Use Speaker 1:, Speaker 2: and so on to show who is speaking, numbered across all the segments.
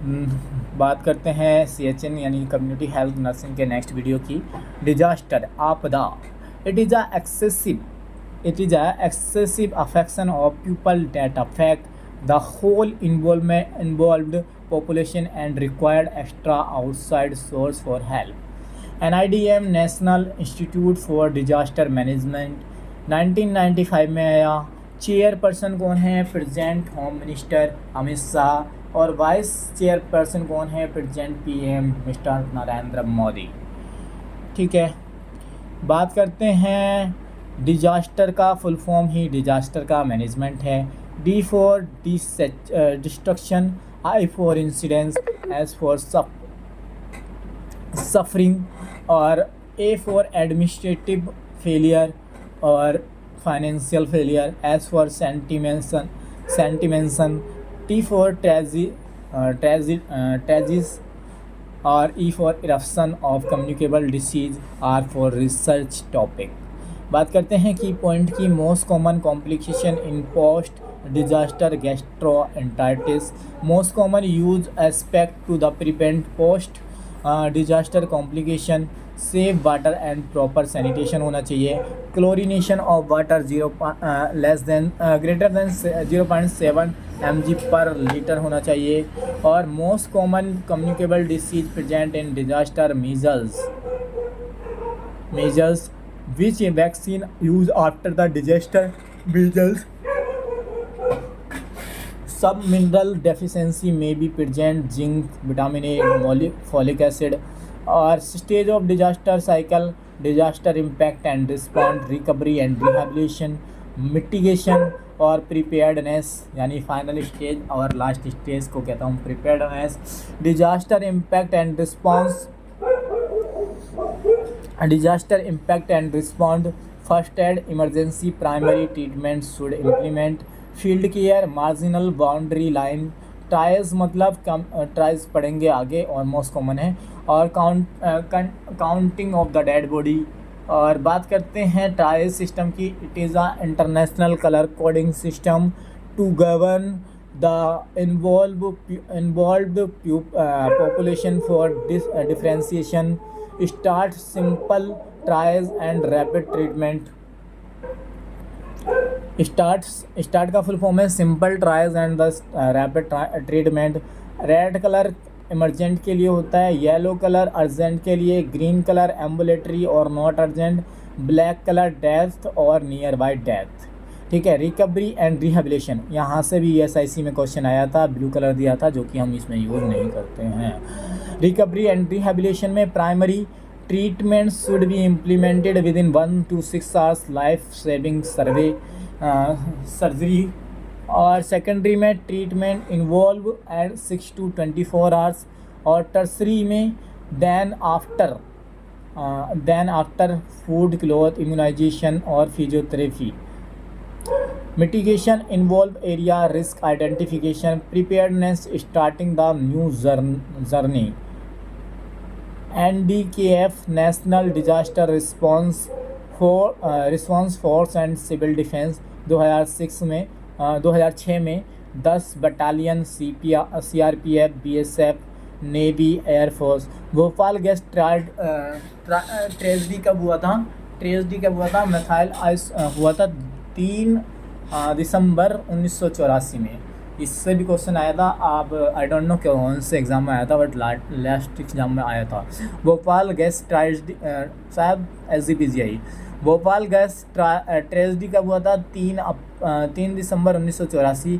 Speaker 1: बात करते हैं CHN यानी कम्युनिटी हेल्थ नर्सिंग के नेक्स्ट वीडियो की। डिजास्टर, आपदा। It is a excessive affection of people that affect the whole involved population and required extra outside source for help। NIDM national institute for disaster management 1995 में आया। Chairperson कौन है? Present home minister Amit Shah. और vice chairperson कौन है? Present PM mister Narendra Modi. ठीक है, बात करते हैं डिजास्टर का फुल फॉर्म ही डिजास्टर का मैनेजमेंट है। D for destruction, I for incidence, S for suffering और A फॉर एडमिनिस्ट्रेटिव फेलियर और फाइनेंशियल फेलियर, S फॉर सेंटिमेंसन, T फॉर ट्रेजिस और E for eruption of communicable disease, R for research topic. बात करते हैं की पॉइंट की। Most common complication in post disaster gastroenteritis. Most common use aspect to the prevent post disaster complication. Safe water and proper sanitation होना चाहिए। Chlorination of water greater than 0.7 mg पर litre होना चाहिए। और most common communicable disease present in disaster measles which vaccine used after the disaster, measles। Some mineral deficiency may be present, zinc, vitamin A, folic acid। और stage of disaster cycle, disaster impact and response, recovery and rehabilitation, mitigation और preparedness यानी final stage और last stage को कहता हूँ preparedness। disaster impact and response, disaster impact and response, first aid, emergency, primary treatment should implement, field care, marginal boundary line, trials मतलब trials पढ़ेंगे आगे और मोस्ट कॉमन है। और counting of the dead body. और बात करते हैं ट्रायल सिस्टम की। It is a international colour coding system to govern the involved population for differentiation। Start simple trials and rapid treatment। Start का फुल फॉर्म है simple trials and the rapid treatment. Red colour emergent के लिए होता है, yellow colour urgent के लिए, green colour ambulatory और not urgent, black colour death और नियर बाय डेथ। ठीक है, रिकवरी एंड रिहेबिलिटेशन, यहाँ से भी SIC में क्वेश्चन आया था, ब्लू कलर दिया था जो कि हम इसमें यूज़ नहीं करते हैं। रिकवरी एंड रिहेबिलिटेशन में primary treatment should be implemented within 1 to 6 hours life saving surgery. और सेकेंडरी में treatment involve at 6 to 24 hours। और टर्सरी में then after food cloth immunisation और physiotherapy. Mitigation involve area risk identification, preparedness starting the new journey. NDKF national disaster response force and civil defence 2006 में 10 battalion CRPF, BSF, navy, air force. Bhopal gas tragedy कब हुआ था? Methyl ice हुआ था 3 दिसंबर 1984 में। इससे भी क्वेश्चन आया था, आप आई डोंट नो कौन से एग्ज़ाम में आया था, बट लास्ट एग्जाम में आया था। भोपाल गैस ट्रेजडी शायद SGPC आई। भोपाल गैस ट्रेजडी कब हुआ था? 3 दिसंबर 1984।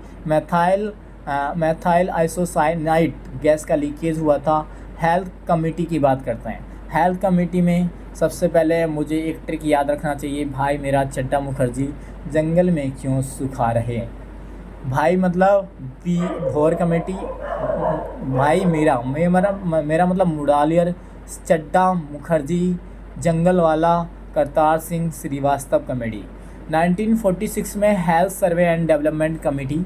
Speaker 1: मैथाइल आइसोसाइनाइड गैस का लीकेज हुआ था। हेल्थ कमेटी की बात करते हैं। हेल्थ कमेटी में सबसे पहले मुझे एक ट्रिक याद रखना चाहिए, भाई मेरा चड्डा मुखर्जी जंगल में क्यों सुखा रहे। भाई मतलब भोर कमेटी, भाई मेरा मतलब मुडालियर चड्डा मुखर्जी जंगल वाला करतार सिंह श्रीवास्तव कमेटी। 1946 में health survey and development committee.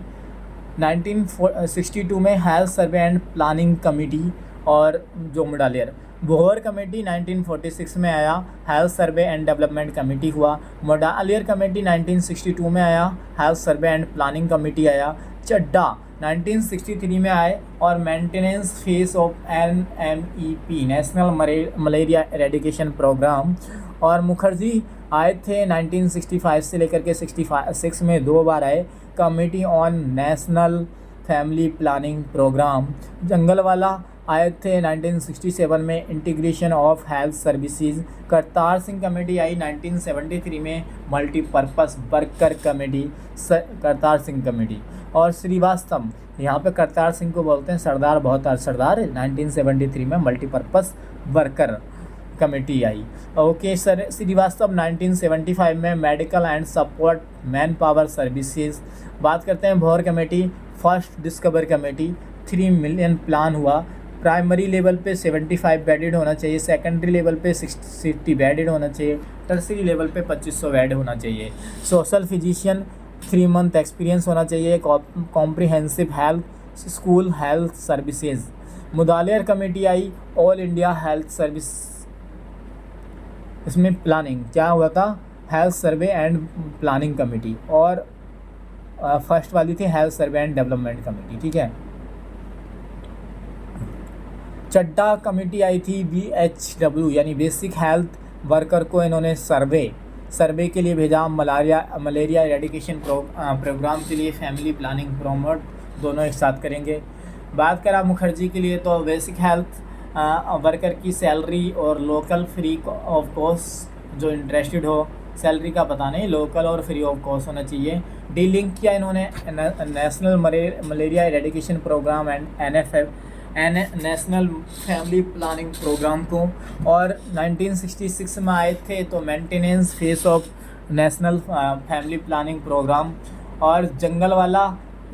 Speaker 1: 1962 में health survey and planning committee और जो मुडालियर। भोर कमेटी 1946 में आया, health survey and development committee हुआ। मुडालियर कमेटी 1962 में आया, health survey and planning committee आया। चड्डा 1963 में आए और maintenance phase of NMEP national malaria eradication programme. और मुखर्जी आए थे 1965 से लेकर के 66 में 2 बार आए, committee on national family planning programme. Jungalwalla आए थे 1967 में, integration of health services. Kartar Singh committee आई 1973 में, multipurpose worker committee, Kartar Singh committee. और श्रीवास्तव, यहाँ पे करतार सिंह को बोलते हैं सरदार, बहुत सरदार, 1973 में मल्टीपर्पस वर्कर कमेटी आई। Okay sir. श्रीवास्तव 1975 में, medical and support manpower services. बात करते हैं Bhore committee, first discover committee, 3 million plan हुआ। प्राइमरी लेवल पे 75 बेडेड होना चाहिए, सेकेंडरी लेवल पे 60 बेडेड होना चाहिए, टर्सरी लेवल पे 2500 बेड होना चाहिए। सोशल फिजिशियन 3 मंथ एक्सपीरियंस होना चाहिए। Comprehensive health school health services. Mudaliar committee आई, ऑल इंडिया हेल्थ सर्विस, इसमें प्लानिंग क्या हुआ था, health survey and planning committee. और फर्स्ट वाली थी health survey and development committee, ठीक है। चड्डा कमेटी आई थी, BHW यानी बेसिक हेल्थ वर्कर को इन्होंने सर्वे के लिए भेजा। मलेरिया एरेडिकेशन प्रोग्राम के लिए फैमिली प्लानिंग प्रोमोट, दोनों एक साथ करेंगे। बात करा मुखर्जी के लिए तो बेसिक हेल्थ वर्कर की सैलरी और लोकल फ्री ऑफ कॉस्ट, जो इंटरेस्टेड हो, सैलरी का पता नहीं, लोकल और फ्री ऑफ कॉस्ट होना चाहिए। डीलिंग किया इन्होंने national malaria eradication programme and national family planning programme को। और 1966 में आए थे तो maintenance phase of national family planning programme. और जंगलवाला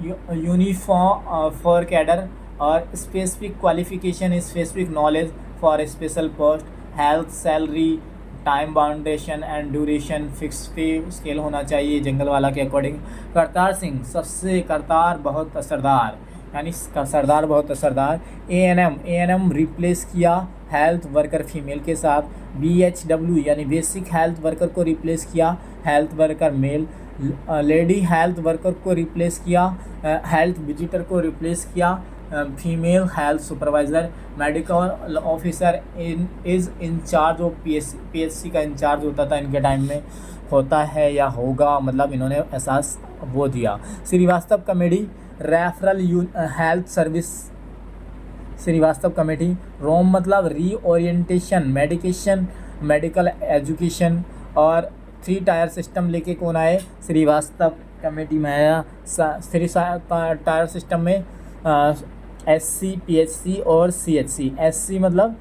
Speaker 1: यूनिफॉर्म फॉर कैडर और specific qualification, specific knowledge for special post, health salary, time बाउंडेशन and duration, fix pay scale होना चाहिए जंगलवाला के अकॉर्डिंग। करतार सिंह सबसे, करतार बहुत असरदार, यानी सरदार बहुत असरदार। ANM रिप्लेस किया हेल्थ वर्कर फीमेल के साथ। BHW यानी बेसिक हेल्थ वर्कर को रिप्लेस किया health worker male. Lady health worker को रिप्लेस किया, हेल्थ विजिटर को रिप्लेस किया female health supervisor. Medical officer is in charge of PSC का इंचार्ज होता था इनके टाइम में, होता है या होगा, मतलब इन्होंने एहसास वो दिया। Srivastava committee referral health service, Srivastava committee. ROME मतलब रीओरिएंटेशन, मेडिकेशन, मेडिकल एजुकेशन। और 3 टायर सिस्टम लेके कौन आए, श्रीवास्तव कमेटी में आया। 3 टायर सिस्टम में SC, PHC और CHC। SC मतलब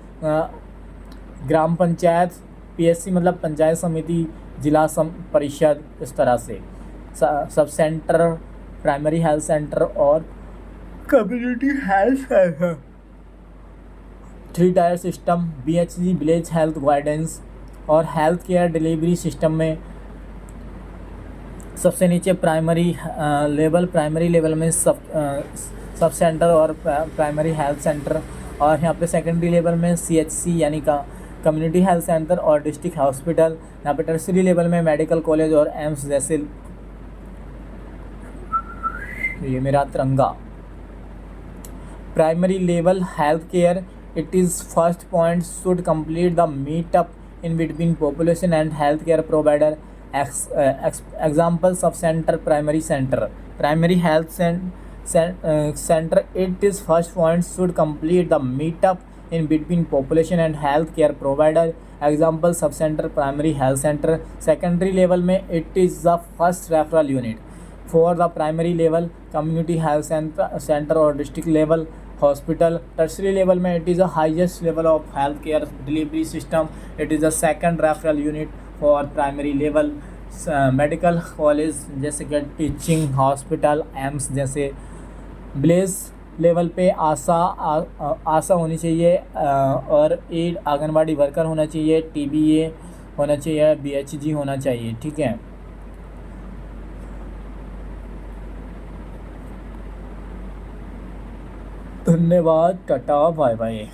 Speaker 1: ग्राम पंचायत, PHC मतलब पंचायत समिति, जिला परिषद, इस तरह से। Sub centre, primary health centre और community health centre. 3 tier system, BHG village health guidance. और हेल्थ केयर डिलीवरी सिस्टम में सबसे नीचे प्राइमरी लेवल में सब सेंटर और प्राइमरी हेल्थ सेंटर। और यहाँ पे सेकेंडरी लेवल में CHC यानी का कम्युनिटी हेल्थ सेंटर और डिस्ट्रिक्ट हॉस्पिटल। यहाँ पे टर्सरी लेवल में मेडिकल कॉलेज और एम्स जैसे। ये मेरा तिरंगा। Primary level health care, it is first point should complete the meetup in between population and health care provider. Example सब centre, primary centre, primary health centre, it is first point should complete the meetup in between population and health care provider. Example सब centre, primary health centre. Secondary level में it is the first referral unit for the primary level community health center और district level hospital. Tertiary level में it is the highest level of health care delivery system. It is the second referral unit for primary level. Medical college जैसे कि teaching hospital, AIIMS जैसे। Village level पे आशा होनी चाहिए और add anganwadi worker होना चाहिए, TBA होना चाहिए, BHG होना चाहिए, ठीक है। धन्यवाद, टाटा, बाय बाय।